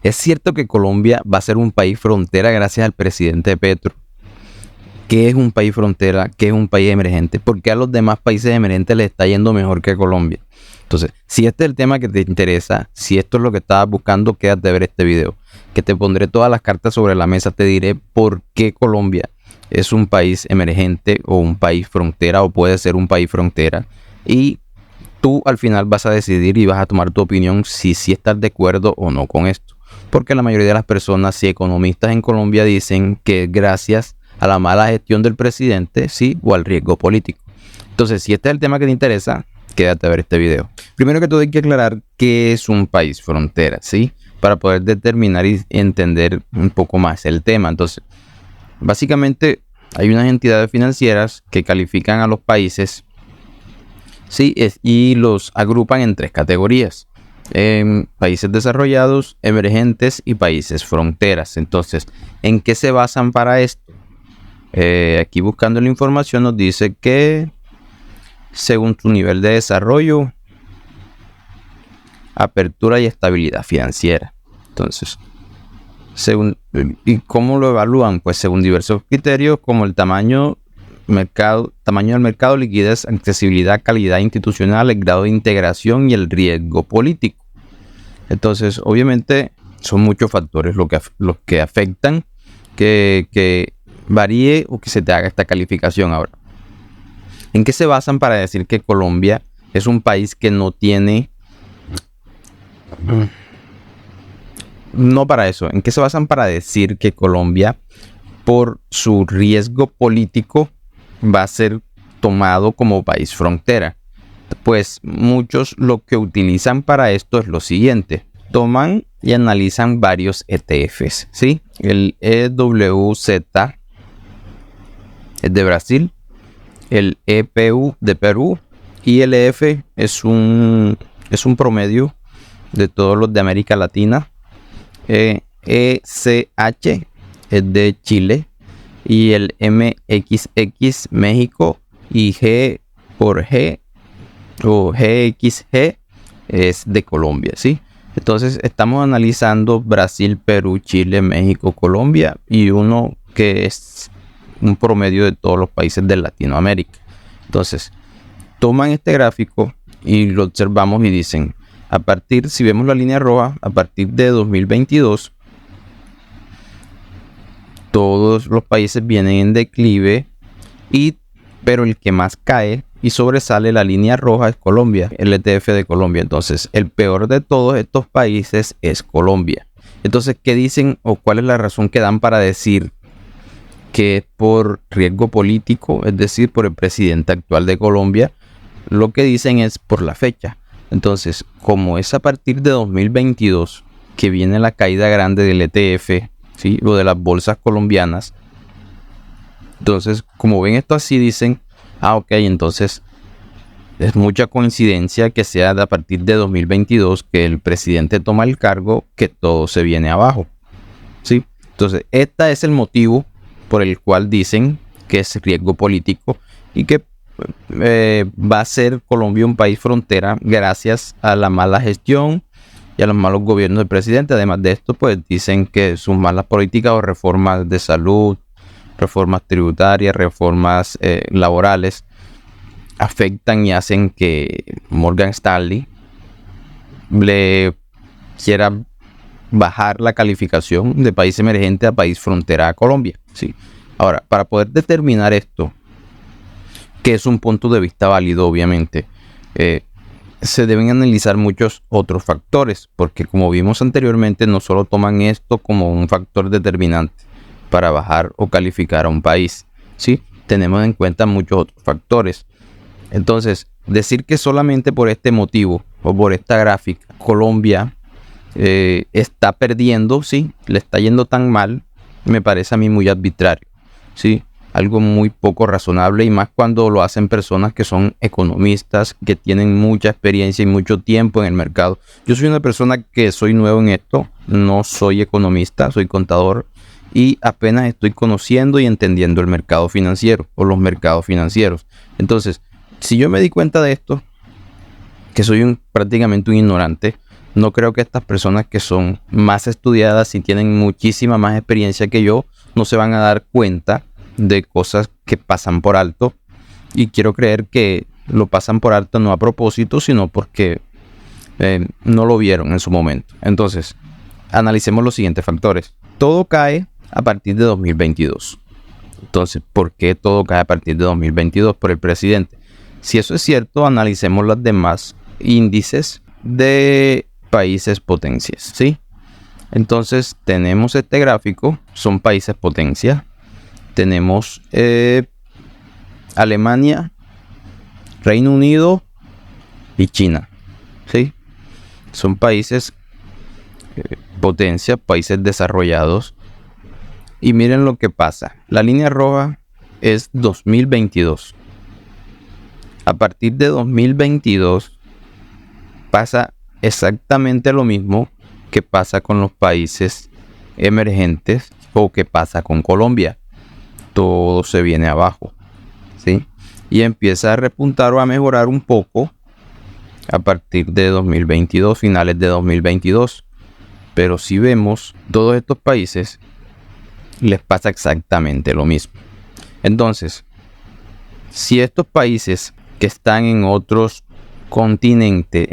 Es cierto que Colombia va a ser un país frontera gracias al presidente Petro. ¿Qué es un país frontera? ¿Qué es un país emergente? ¿Por qué a los demás países emergentes les está yendo mejor que a Colombia? Entonces, si este es el tema que te interesa, si esto es lo que estabas buscando, quédate a ver este video, que te pondré todas las cartas sobre la mesa, te diré por qué Colombia es un país emergente o un país frontera o puede ser un país frontera. Y tú al final vas a decidir y vas a tomar tu opinión si estás de acuerdo o no con esto. Porque la mayoría de las personas y economistas en Colombia dicen que gracias a la mala gestión del presidente, sí, o al riesgo político. Entonces, si este es el tema que te interesa, quédate a ver este video. Primero que todo hay que aclarar qué es un país frontera, ¿sí? Para poder determinar y entender un poco más el tema. Entonces, básicamente hay unas entidades financieras que califican a los países, ¿sí? Y los agrupan en 3 categorías. Países desarrollados, emergentes y países fronteras. Entonces, ¿en qué se basan para esto? Aquí buscando la información nos dice que según su nivel de desarrollo, apertura y estabilidad financiera. Entonces, ¿y cómo lo evalúan? Pues según diversos criterios como el tamaño del mercado, liquidez, accesibilidad, calidad institucional, el grado de integración y el riesgo político. Entonces, obviamente, son muchos factores los que afectan que varíe o que se te haga esta calificación. Ahora, ¿en qué se basan para decir que Colombia es un país que no tiene... No para eso. ¿En qué se basan para decir que Colombia, por su riesgo político, va a ser tomado como país frontera? Pues muchos lo que utilizan para esto es lo siguiente. Toman y analizan varios ETFs, ¿sí? El EWZ es de Brasil, el EPU de Perú y el EF es un promedio de todos los de América Latina. ECH es de Chile y el MXX México y G por G o GXG es de Colombia, ¿sí? Entonces estamos analizando Brasil, Perú, Chile, México, Colombia y uno que es un promedio de todos los países de Latinoamérica. Entonces, toman este gráfico y lo observamos y dicen, si vemos la línea roja, a partir de 2022, todos los países vienen en declive, pero el que más cae y sobresale la línea roja es Colombia, el ETF de Colombia. Entonces, el peor de todos estos países es Colombia. Entonces, ¿qué dicen o cuál es la razón que dan para decir que es por riesgo político, es decir, por el presidente actual de Colombia? Lo que dicen es por la fecha. Entonces, como es a partir de 2022 que viene la caída grande del ETF, ¿sí? O de las bolsas colombianas. Entonces, como ven esto así, dicen, ok, entonces es mucha coincidencia que sea a partir de 2022 que el presidente toma el cargo, que todo se viene abajo, ¿sí? Entonces, este es el motivo por el cual dicen que es riesgo político y que va a ser Colombia un país frontera gracias a la mala gestión y a los malos gobiernos del presidente. Además de esto, pues dicen que sus malas políticas o reformas de salud, reformas tributarias, reformas laborales afectan y hacen que Morgan Stanley le quiera bajar la calificación de país emergente a país frontera a Colombia, ¿sí? Ahora, para poder determinar esto, que es un punto de vista válido, obviamente, se deben analizar muchos otros factores, porque como vimos anteriormente, no solo toman esto como un factor determinante para bajar o calificar a un país, ¿sí? Tenemos en cuenta muchos otros factores. Entonces, decir que solamente por este motivo o por esta gráfica Colombia está perdiendo, ¿sí? Le está yendo tan mal, me parece a mí muy arbitrario, ¿sí? Algo muy poco razonable, y más cuando lo hacen personas que son economistas, que tienen mucha experiencia y mucho tiempo en el mercado. Yo soy una persona que soy nuevo en esto, no soy economista, soy contador y apenas estoy conociendo y entendiendo el mercado financiero o los mercados financieros. Entonces, si yo me di cuenta de esto, que soy prácticamente un ignorante, No creo que estas personas que son más estudiadas y tienen muchísima más experiencia que yo no se van a dar cuenta de cosas que pasan por alto. Y quiero creer que lo pasan por alto no a propósito, sino porque no lo vieron en su momento. Entonces, analicemos los siguientes factores. Todo cae a partir de 2022. Entonces, ¿por qué todo cae a partir de 2022? Por el presidente. Si eso es cierto, analicemos los demás índices de países potencias, ¿sí? Entonces, tenemos este gráfico, son países potencia. Tenemos Alemania, Reino Unido y China, ¿sí? Son países potencia, países desarrollados. Y miren lo que pasa. La línea roja es 2022. A partir de 2022 pasa exactamente lo mismo que pasa con los países emergentes o que pasa con Colombia. Todo se viene abajo, ¿sí? Y empieza a repuntar o a mejorar un poco a partir de 2022, finales de 2022. Pero si vemos, todos estos países les pasa exactamente lo mismo. Entonces, si estos países que están en otros continentes,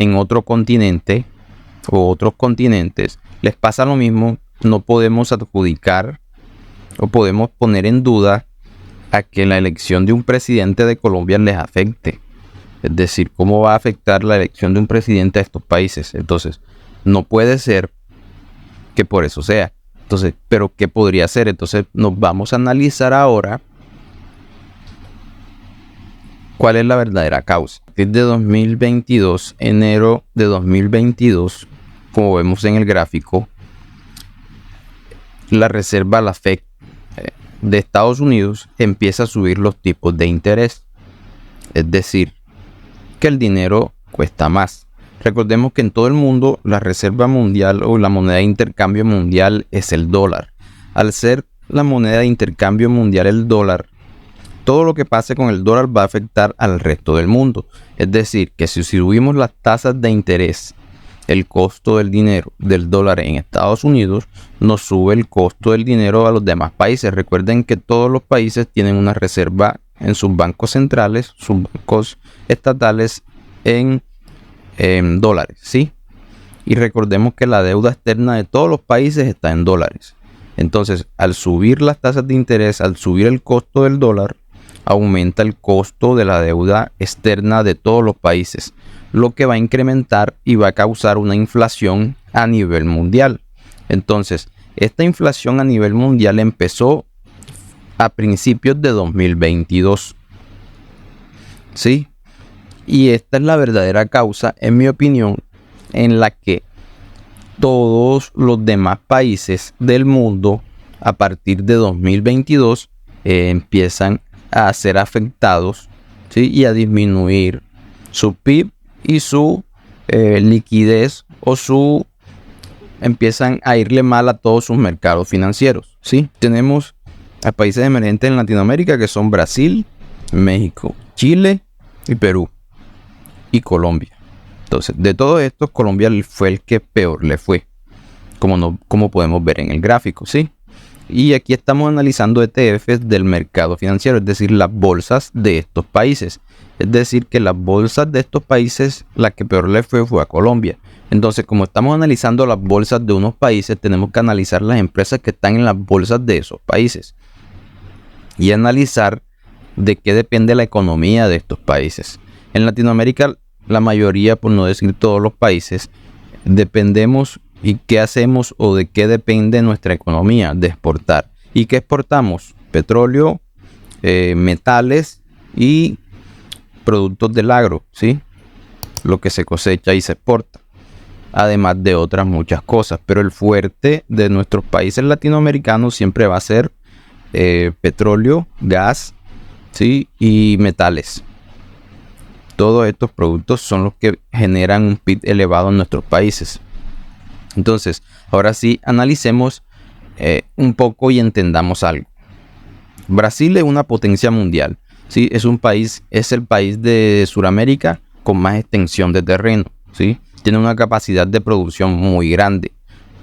o otros continentes, les pasa lo mismo, no podemos adjudicar o podemos poner en duda a que la elección de un presidente de Colombia les afecte. Es decir, ¿cómo va a afectar la elección de un presidente a estos países? Entonces, no puede ser que por eso sea. Entonces, ¿pero qué podría ser? Entonces, nos vamos a analizar ahora cuál es la verdadera causa. A partir de 2022, enero de 2022, como vemos en el gráfico, la reserva, la FED de Estados Unidos, empieza a subir los tipos de interés. Es decir, que el dinero cuesta más. Recordemos que en todo el mundo la reserva mundial o la moneda de intercambio mundial es el dólar. Al ser la moneda de intercambio mundial el dólar, todo lo que pase con el dólar va a afectar al resto del mundo. Es decir, que si subimos las tasas de interés, el costo del dinero del dólar en Estados Unidos, nos sube el costo del dinero a los demás países. Recuerden que todos los países tienen una reserva en sus bancos centrales, sus bancos estatales en dólares, ¿sí? Y recordemos que la deuda externa de todos los países está en dólares. Entonces, al subir las tasas de interés, al subir el costo del dólar, aumenta el costo de la deuda externa de todos los países, lo que va a incrementar y va a causar una inflación a nivel mundial. Entonces, esta inflación a nivel mundial empezó a principios de 2022, ¿sí? Y esta es la verdadera causa, en mi opinión, en la que todos los demás países del mundo a partir de 2022 empiezan a ser afectados, ¿sí? Y a disminuir su PIB y su liquidez o empiezan a irle mal a todos sus mercados financieros, ¿sí? Tenemos a países emergentes en Latinoamérica que son Brasil, México, Chile y Perú y Colombia. Entonces, de todos estos, Colombia fue el que peor le fue, como podemos ver en el gráfico, ¿sí? Y aquí estamos analizando ETFs del mercado financiero, es decir, las bolsas de estos países. Es decir, que las bolsas de estos países, la que peor le fue a Colombia. Entonces, como estamos analizando las bolsas de unos países, tenemos que analizar las empresas que están en las bolsas de esos países. Y analizar de qué depende la economía de estos países. En Latinoamérica, la mayoría, por no decir todos los países, dependemos y qué hacemos o de qué depende nuestra economía, de exportar. ¿Y qué exportamos? Petróleo, metales y productos del agro, ¿sí? Lo que se cosecha y se exporta. Además de otras muchas cosas. Pero el fuerte de nuestros países latinoamericanos siempre va a ser petróleo, gas, ¿sí? Y metales. Todos estos productos son los que generan un PIB elevado en nuestros países. Entonces, ahora sí, analicemos un poco y entendamos algo. Brasil es una potencia mundial, ¿sí? Es el país de Sudamérica con más extensión de terreno, ¿sí? tiene una capacidad de producción muy grande.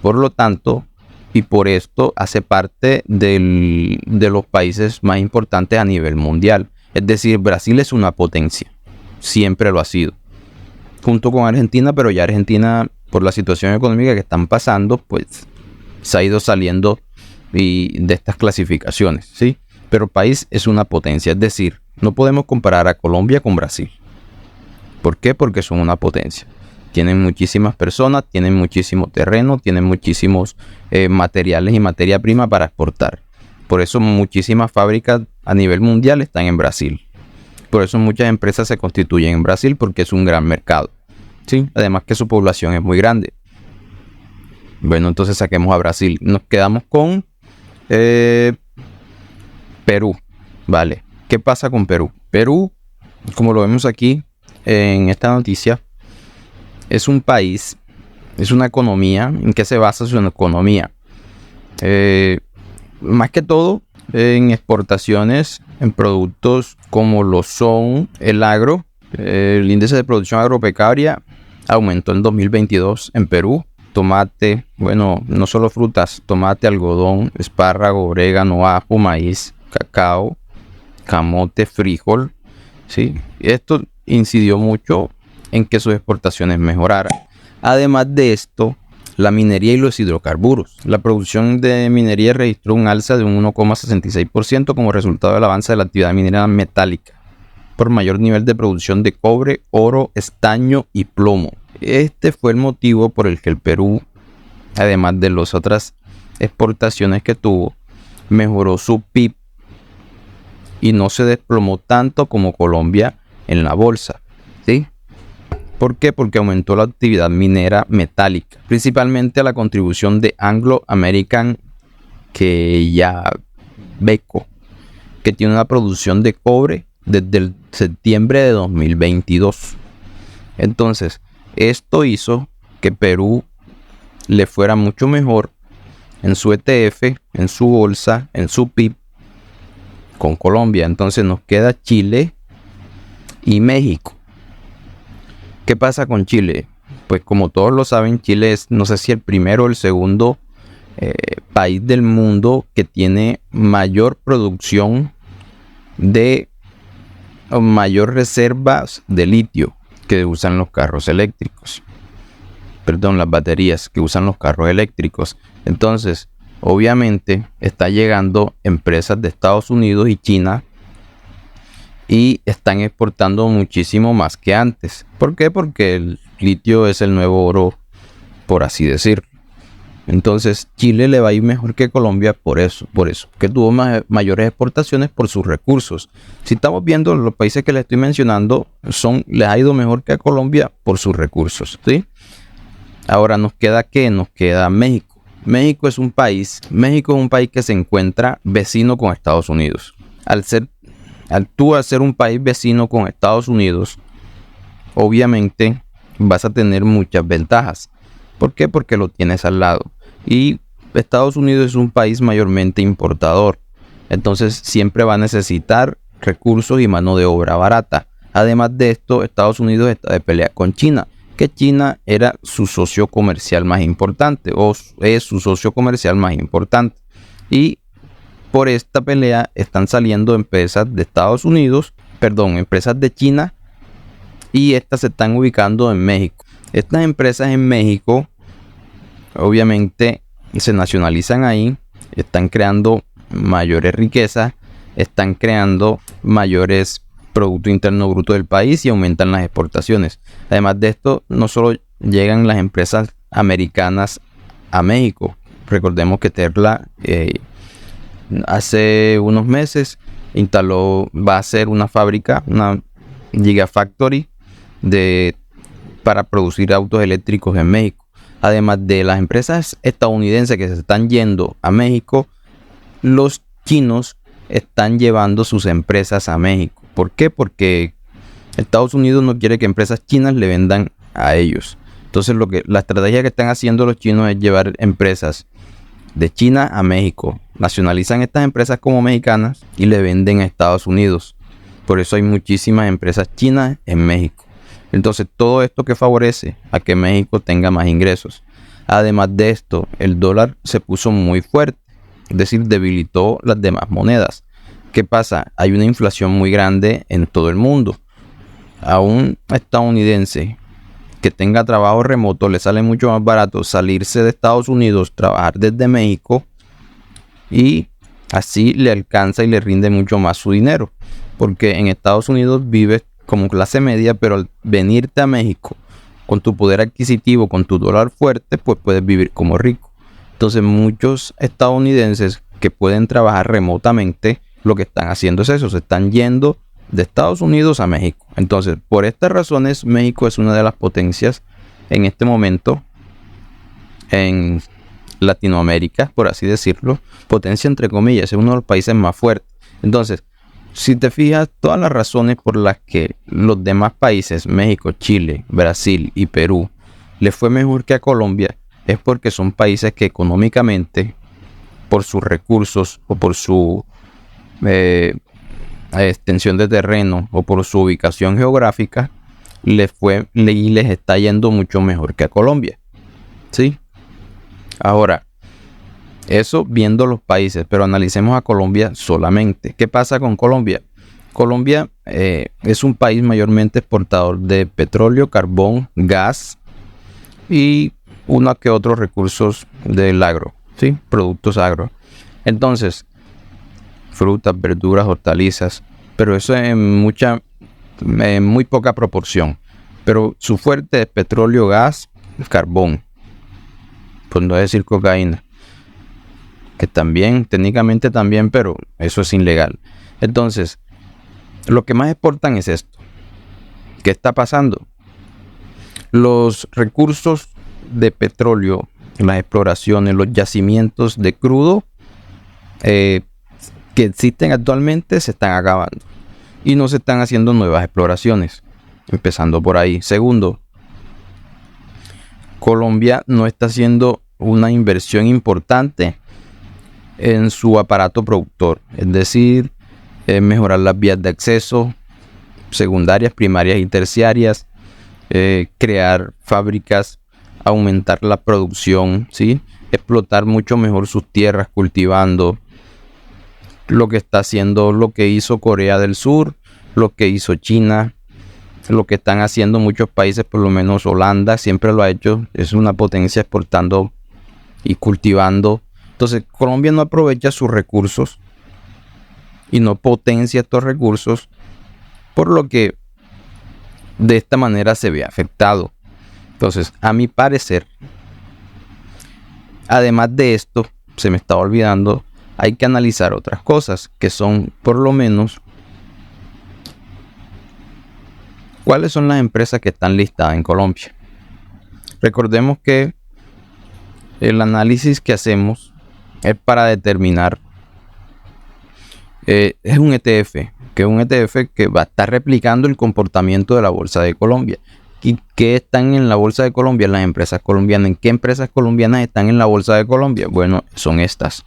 Por lo tanto, y por esto hace parte de los países más importantes a nivel mundial. Es decir, Brasil es una potencia, siempre lo ha sido, junto con Argentina, pero ya Argentina, por la situación económica que están pasando, pues se ha ido saliendo de estas clasificaciones, ¿sí? Pero el país es una potencia, es decir, no podemos comparar a Colombia con Brasil. ¿Por qué? Porque son una potencia. Tienen muchísimas personas, tienen muchísimo terreno, tienen muchísimos materiales y materia prima para exportar. Por eso muchísimas fábricas a nivel mundial están en Brasil. Por eso muchas empresas se constituyen en Brasil, porque es un gran mercado, ¿sí? Además que su población es muy grande. Bueno, entonces saquemos a Brasil. Nos quedamos con Perú. Vale. ¿Qué pasa con Perú? Perú, como lo vemos aquí en esta noticia, es un país, es una economía. ¿En qué se basa su economía? Más que todo en exportaciones, en productos como lo son el agro. El índice de producción agropecuaria aumentó en 2022 en Perú. Tomate, bueno, no solo frutas, tomate, algodón, espárrago, orégano, ajo, maíz, cacao, camote, frijol, ¿sí? Esto incidió mucho en que sus exportaciones mejoraran. Además de esto, la minería y los hidrocarburos. La producción de minería registró un alza de un 1,66% como resultado del avance de la actividad minera metálica, por mayor nivel de producción de cobre, oro, estaño y plomo. Este fue el motivo por el que el Perú, además de las otras exportaciones que tuvo, mejoró su PIB y no se desplomó tanto como Colombia en la bolsa, ¿sí? ¿Por qué? Porque aumentó la actividad minera metálica, principalmente a la contribución de Anglo American, que ya Beco, que tiene una producción de cobre desde el septiembre de 2022. Entonces, esto hizo que Perú le fuera mucho mejor en su ETF, en su bolsa, en su PIB con Colombia. Entonces nos queda Chile y México. ¿Qué pasa con Chile? Pues como todos lo saben, Chile es, no sé si el primero o el segundo país del mundo que tiene mayor producción de o mayor reservas de litio que usan los carros eléctricos. Perdón, las baterías que usan los carros eléctricos. Entonces, obviamente, está llegando empresas de Estados Unidos y China y están exportando muchísimo más que antes. ¿Por qué? Porque el litio es el nuevo oro, por así decirlo. Entonces, Chile le va a ir mejor que Colombia por eso, que tuvo mayores exportaciones por sus recursos. Si estamos viendo los países que les estoy mencionando, les ha ido mejor que a Colombia por sus recursos, ¿sí? Ahora nos queda ¿qué? Nos queda México. México es un país que se encuentra vecino con Estados Unidos. Al ser un país vecino con Estados Unidos, obviamente vas a tener muchas ventajas. ¿Por qué? Porque lo tienes al lado. Y Estados Unidos es un país mayormente importador. Entonces siempre va a necesitar recursos y mano de obra barata. Además de esto, Estados Unidos está de pelea con China, que China era su socio comercial más importante, o es su socio comercial más importante. Y por esta pelea están saliendo empresas de empresas de China, y estas se están ubicando en México. Estas empresas en México, obviamente, se nacionalizan ahí, están creando mayores riquezas, están creando mayores Producto Interno Bruto del país y aumentan las exportaciones. Además de esto, no solo llegan las empresas americanas a México. Recordemos que Tesla hace unos meses va a hacer una fábrica, una Gigafactory para producir autos eléctricos en México. Además de las empresas estadounidenses que se están yendo a México, los chinos están llevando sus empresas a México. ¿Por qué? Porque Estados Unidos no quiere que empresas chinas le vendan a ellos. Entonces la estrategia que están haciendo los chinos es llevar empresas de China a México. Nacionalizan estas empresas como mexicanas y le venden a Estados Unidos. Por eso hay muchísimas empresas chinas en México. Entonces, todo esto que favorece a que México tenga más ingresos. Además de esto, el dólar se puso muy fuerte, es decir, debilitó las demás monedas. ¿Qué pasa? Hay una inflación muy grande en todo el mundo. A un estadounidense que tenga trabajo remoto le sale mucho más barato salirse de Estados Unidos, trabajar desde México, y así le alcanza y le rinde mucho más su dinero, porque en Estados Unidos vives como clase media, pero al venirte a México con tu poder adquisitivo, con tu dólar fuerte, pues puedes vivir como rico. Entonces muchos estadounidenses que pueden trabajar remotamente, lo que están haciendo es eso, se están yendo de Estados Unidos a México. Entonces, por estas razones, México es una de las potencias en este momento en Latinoamérica, por así decirlo. Potencia entre comillas, es uno de los países más fuertes. Entonces, si te fijas, todas las razones por las que los demás países, México, Chile, Brasil y Perú, les fue mejor que a Colombia, es porque son países que económicamente, por sus recursos o por su extensión de terreno o por su ubicación geográfica, les está yendo mucho mejor que a Colombia. ¿Sí? Ahora, eso viendo los países, pero analicemos a Colombia solamente. ¿Qué pasa con Colombia? Colombia es un país mayormente exportador de petróleo, carbón, gas y uno que otros recursos del agro, ¿sí? Productos agro. Entonces, frutas, verduras, hortalizas, pero eso en muy poca proporción. Pero su fuerte es petróleo, gas, carbón, por no decir cocaína, que también, técnicamente también, pero eso es ilegal. Entonces, lo que más exportan es esto. ¿Qué está pasando? Los recursos de petróleo, las exploraciones, los yacimientos de crudo que existen actualmente se están acabando y no se están haciendo nuevas exploraciones, empezando por ahí. Segundo, Colombia no está haciendo una inversión importante en su aparato productor, es decir, mejorar las vías de acceso secundarias, primarias y terciarias, crear fábricas, aumentar la producción, ¿sí? Explotar mucho mejor sus tierras cultivando. Lo que está haciendo, lo que hizo Corea del Sur, lo que hizo China, lo que están haciendo muchos países, por lo menos Holanda siempre lo ha hecho, es una potencia exportando y cultivando. Entonces Colombia no aprovecha sus recursos y no potencia estos recursos, por lo que de esta manera se ve afectado. Entonces, a mi parecer, además de esto, se me estaba olvidando, hay que analizar otras cosas, que son por lo menos cuáles son las empresas que están listadas en Colombia. Recordemos que el análisis que hacemos es para determinar, es un ETF, que es un ETF que va a estar replicando el comportamiento de la Bolsa de Colombia. ¿Y qué están en la Bolsa de Colombia? Las empresas colombianas. ¿En qué empresas colombianas están en la Bolsa de Colombia? Bueno, son estas.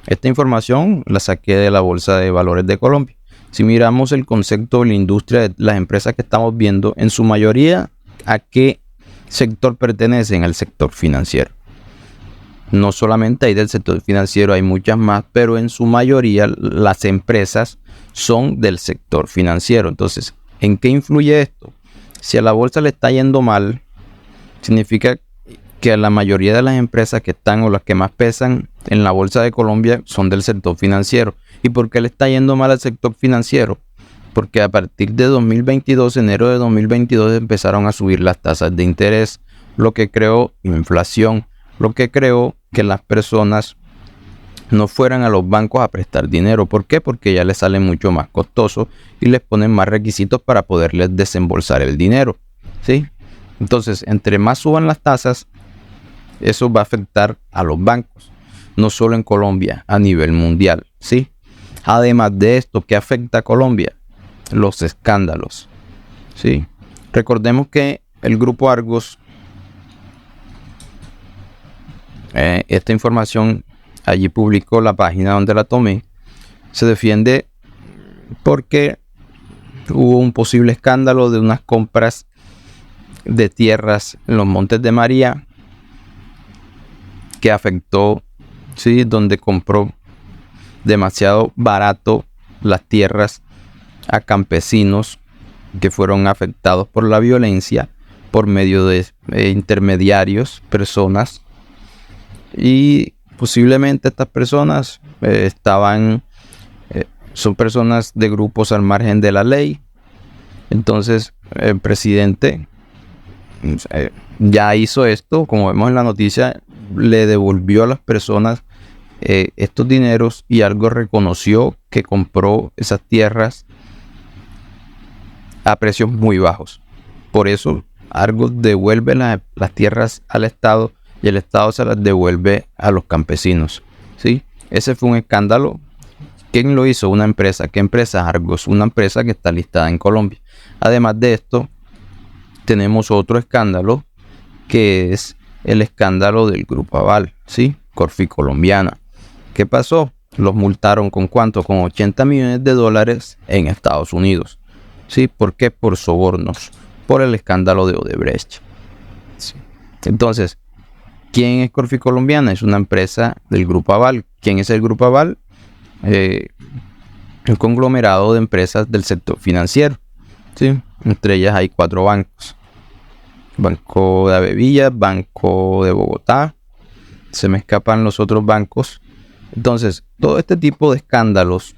Esta información la saqué de la Bolsa de Valores de Colombia. Si miramos el concepto de la industria de las empresas que estamos viendo, en su mayoría, ¿a qué sector pertenecen? Al sector financiero. No solamente hay del sector financiero, hay muchas más, pero en su mayoría las empresas son del sector financiero. Entonces, ¿en qué influye esto? Si a la bolsa le está yendo mal, significa que la mayoría de las empresas que están o las que más pesan en la Bolsa de Colombia son del sector financiero. ¿Y por qué le está yendo mal al sector financiero? Porque a partir de 2022, enero de 2022, empezaron a subir las tasas de interés, lo que creó inflación, lo que creó que las personas no fueran a los bancos a prestar dinero. ¿Por qué? Porque ya les sale mucho más costoso y les ponen más requisitos para poderles desembolsar el dinero, ¿sí? Entonces, entre más suban las tasas, eso va a afectar a los bancos, no solo en Colombia, a nivel mundial, ¿sí? Además de esto, ¿qué afecta a Colombia? Los escándalos, ¿sí? Recordemos que el grupo Argos, esta información allí publicó la página donde la tomé, se defiende porque hubo un posible escándalo de unas compras de tierras en los Montes de María que afectó, ¿sí? Donde compró demasiado barato las tierras a campesinos que fueron afectados por la violencia por medio de intermediarios, personas, y posiblemente estas personas son personas de grupos al margen de la ley. Entonces el presidente ya hizo esto, como vemos en la noticia, le devolvió a las personas estos dineros, y algo reconoció que compró esas tierras a precios muy bajos. Por eso algo devuelve las tierras al Estado y el Estado se las devuelve a los campesinos, ¿sí? Ese fue un escándalo. ¿Quién lo hizo? Una empresa. ¿Qué empresa? Argos, una empresa que está listada en Colombia. Además de esto, tenemos otro escándalo, que es el escándalo del Grupo Aval, ¿sí? Corfi Colombiana. ¿Qué pasó? Los multaron ¿con cuánto? Con $80 millones en Estados Unidos. ¿Sí? ¿Por qué? Por sobornos, por el escándalo de Odebrecht. ¿Sí? Entonces, ¿quién es Corfi Colombiana? Es una empresa del Grupo Aval. ¿Quién es el Grupo Aval? Un conglomerado de empresas del sector financiero, ¿sí? Entre ellas hay 4 bancos: Banco de Avevillas, Banco de Bogotá, se me escapan los otros bancos. Entonces, todo este tipo de escándalos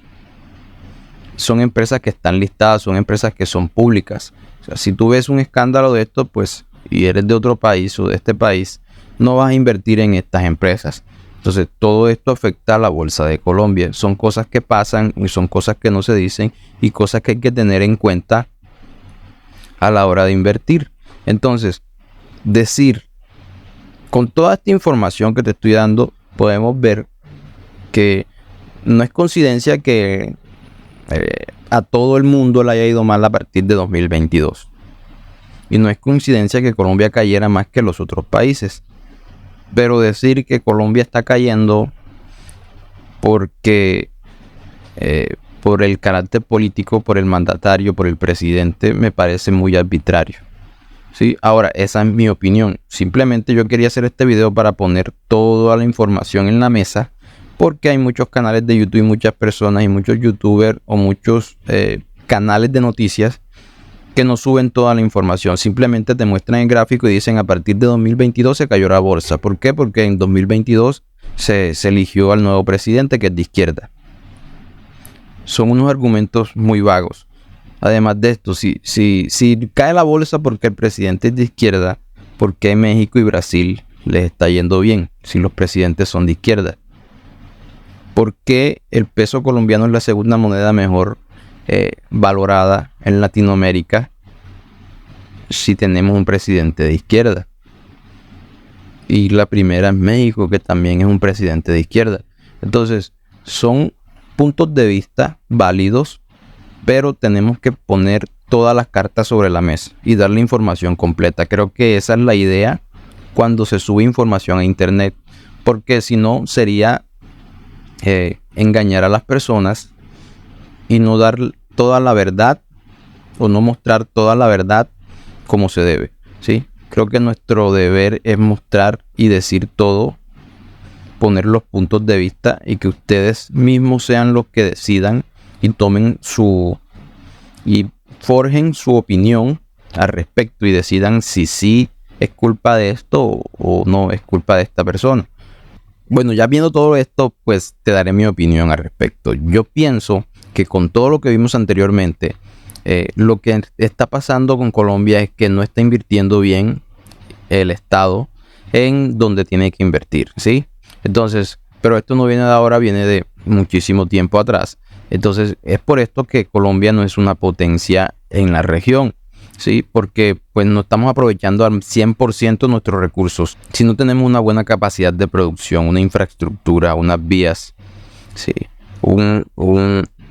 son empresas que están listadas, son empresas que son públicas. O sea, si tú ves un escándalo de esto, pues, y eres de otro país o de este país, no vas a invertir en estas empresas. Entonces, todo esto afecta a la bolsa de Colombia. Son cosas que pasan y son cosas que no se dicen, y cosas que hay que tener en cuenta a la hora de invertir. Entonces, con toda esta información que te estoy dando, podemos ver que no es coincidencia que a todo el mundo le haya ido mal a partir de 2022. Y no es coincidencia que Colombia cayera más que los otros países. Pero decir que Colombia está cayendo porque por el carácter político, por el mandatario, por el presidente, me parece muy arbitrario. ¿Sí? Ahora, esa es mi opinión. Simplemente yo quería hacer este video para poner toda la información en la mesa, porque hay muchos canales de YouTube, muchas personas y muchos youtubers o muchos canales de noticias que no suben toda la información. Simplemente te muestran el gráfico y dicen: a partir de 2022 se cayó la bolsa. ¿Por qué? Porque en 2022 se eligió al nuevo presidente, que es de izquierda. Son unos argumentos muy vagos. Además de esto, si cae la bolsa porque el presidente es de izquierda, ¿por qué México y Brasil les está yendo bien si los presidentes son de izquierda? ¿Por qué el peso colombiano es la segunda moneda mejor valorada en Latinoamérica si tenemos un presidente de izquierda? Y la primera es México, que también es un presidente de izquierda. Entonces, son puntos de vista válidos, pero tenemos que poner todas las cartas sobre la mesa y dar la información completa. Creo que esa es la idea cuando se sube información a internet, porque si no sería engañar a las personas y no dar toda la verdad, o no mostrar toda la verdad como se debe, ¿sí? Creo que nuestro deber es mostrar y decir todo, poner los puntos de vista, y que ustedes mismos sean los que decidan y tomen y forjen su opinión al respecto, y decidan si sí es culpa de esto o no es culpa de esta persona. Bueno, ya viendo todo esto, pues te daré mi opinión al respecto. Yo pienso que con todo lo que vimos anteriormente, lo que está pasando con Colombia es que no está invirtiendo bien el Estado en donde tiene que invertir, ¿sí? Entonces, pero esto no viene de ahora, viene de muchísimo tiempo atrás. Entonces, es por esto que Colombia no es una potencia en la región, ¿sí? Porque pues no estamos aprovechando al 100% nuestros recursos. Si no tenemos una buena capacidad de producción, una infraestructura, unas vías, ¿sí?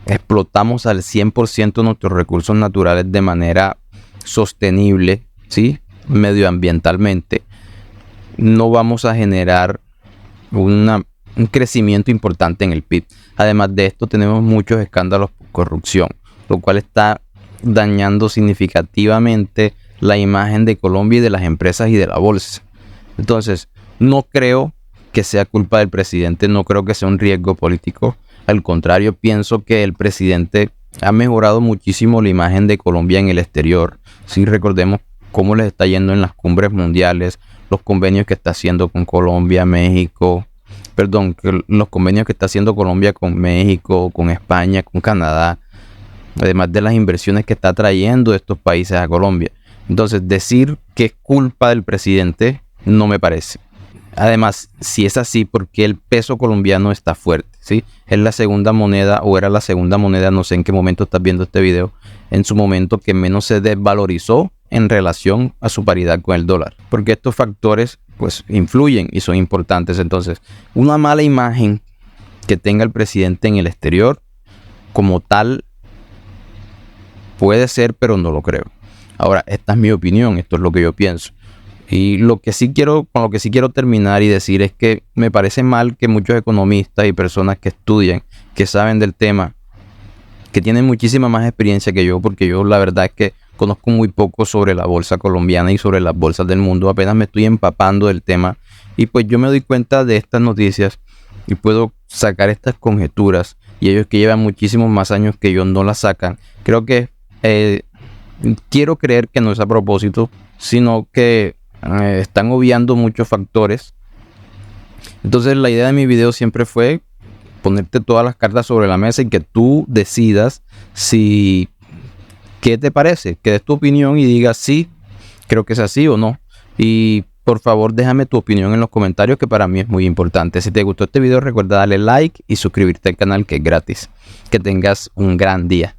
Explotamos al 100% nuestros recursos naturales de manera sostenible, ¿sí? Medioambientalmente, no vamos a generar un crecimiento importante en el PIB. Además de esto, tenemos muchos escándalos por corrupción, lo cual está dañando significativamente la imagen de Colombia y de las empresas y de la bolsa. Entonces, no creo que sea culpa del presidente, no creo que sea un riesgo político. Al contrario, pienso que el presidente ha mejorado muchísimo la imagen de Colombia en el exterior. Si recordemos cómo les está yendo en las cumbres mundiales, los convenios que está haciendo con Colombia, México, los convenios que está haciendo Colombia con México, con España, con Canadá, además de las inversiones que está trayendo estos países a Colombia. Entonces, decir que es culpa del presidente no me parece. Además, si es así, ¿por qué el peso colombiano está fuerte? ¿Sí? Es la segunda moneda, o era la segunda moneda, no sé en qué momento estás viendo este video, en su momento que menos se desvalorizó en relación a su paridad con el dólar. Porque estos factores pues influyen y son importantes. Entonces, una mala imagen que tenga el presidente en el exterior como tal puede ser, pero no lo creo. Ahora, esta es mi opinión, esto es lo que yo pienso. Y con lo que sí quiero terminar y decir es que me parece mal que muchos economistas y personas que estudian, que saben del tema, que tienen muchísima más experiencia que yo, porque yo la verdad es que conozco muy poco sobre la bolsa colombiana y sobre las bolsas del mundo, apenas me estoy empapando del tema y pues yo me doy cuenta de estas noticias y puedo sacar estas conjeturas, y ellos que llevan muchísimos más años que yo no las sacan. Creo que quiero creer que no es a propósito, sino que están obviando muchos factores. Entonces la idea de mi video siempre fue ponerte todas las cartas sobre la mesa y que tú decidas si qué te parece, que des tu opinión y digas sí, creo que es así o no. Y por favor déjame tu opinión en los comentarios, que para mí es muy importante. Si te gustó este video, recuerda darle like y suscribirte al canal, que es gratis. Que tengas un gran día.